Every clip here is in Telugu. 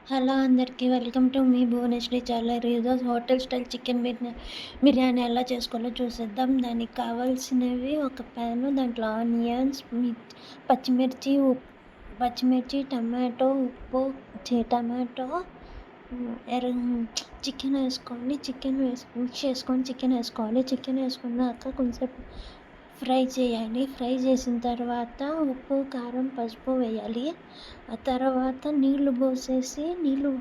హలో అందరికీ వెల్కమ్ టు మీ భువనేశ్వరి ఛానల్. ఈరోజు హోటల్ స్టైల్ చికెన్ బిర్యానీ ఎలా చేసుకోవాలో చూసేద్దాం. దానికి కావాల్సినవి ఒక ప్యాను, దాంట్లో ఆనియన్స్, పచ్చిమిర్చి, పచ్చిమిర్చి, టమాటో, ఉప్పు, టమాటో, చికెన్ వేసుకొని మిక్స్ చేసుకొని చికెన్ వేసుకోవాలి. చికెన్ వేసుకున్నాక కొంచెంసేపు ఫ్రై చేయాలి. ఫ్రై చేసిన తర్వాత ఉప్పు, కారం, పసుపు వేయాలి. ఆ తర్వాత నీళ్లు పోసేసి నీళ్లు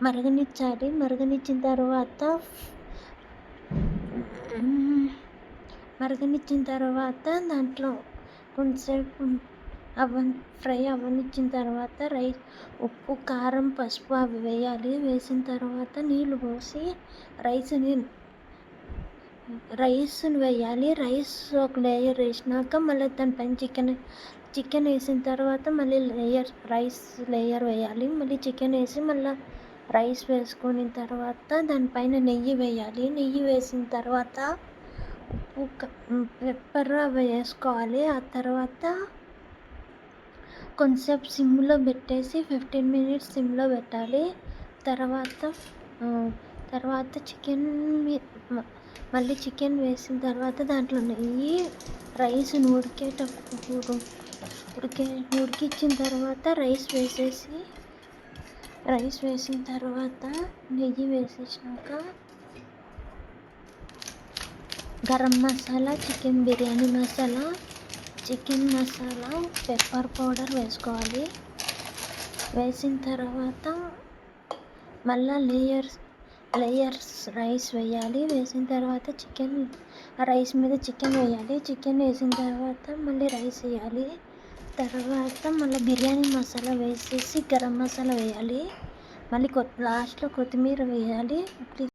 మరగనిచ్చాలి. మరగనిచ్చిన తర్వాత దాంట్లో కొంచెంసేపు ఫ్రై అవ్వనిచ్చిన తర్వాత ఉప్పు, కారం, పసుపు అవి వేయాలి. వేసిన తర్వాత నీళ్లు పోసి రైస్ని వేయాలి. రైస్ ఒక లేయర్ వేసినాక మళ్ళీ దానిపైన చికెన్ వేసిన తర్వాత మళ్ళీ రైస్ లేయర్ వేయాలి. మళ్ళీ చికెన్ వేసి మళ్ళీ రైస్ వేసుకున్న తర్వాత దానిపైన నెయ్యి వేయాలి. నెయ్యి వేసిన తర్వాత ఉప్పు, పెప్పర్ అవి వేసుకోవాలి. ఆ తర్వాత కొంచెంసేపు సిమ్లో పెట్టేసి 15 minutes సిమ్లో పెట్టాలి. తర్వాత చికెన్ వేసిన తర్వాత దాంట్లో నెయ్యి, రైస్ని ఉడికించిన తర్వాత రైస్ వేసిన తర్వాత నెయ్యి వేసేసినాక garam masala, chicken biryani masala, chicken masala, pepper powder వేసుకోవాలి. వేసిన తర్వాత మళ్ళీ లేయర్స్ రైస్ వేయాలి. వేసిన తర్వాత రైస్ మీద చికెన్ వేయాలి. చికెన్ వేసిన తర్వాత మళ్ళీ రైస్ వేయాలి. తర్వాత మళ్ళీ బిర్యానీ మసాలా వేసేసి గరం మసాలా వేయాలి. మళ్ళీ లాస్ట్లో కొత్తిమీర వేయాలి.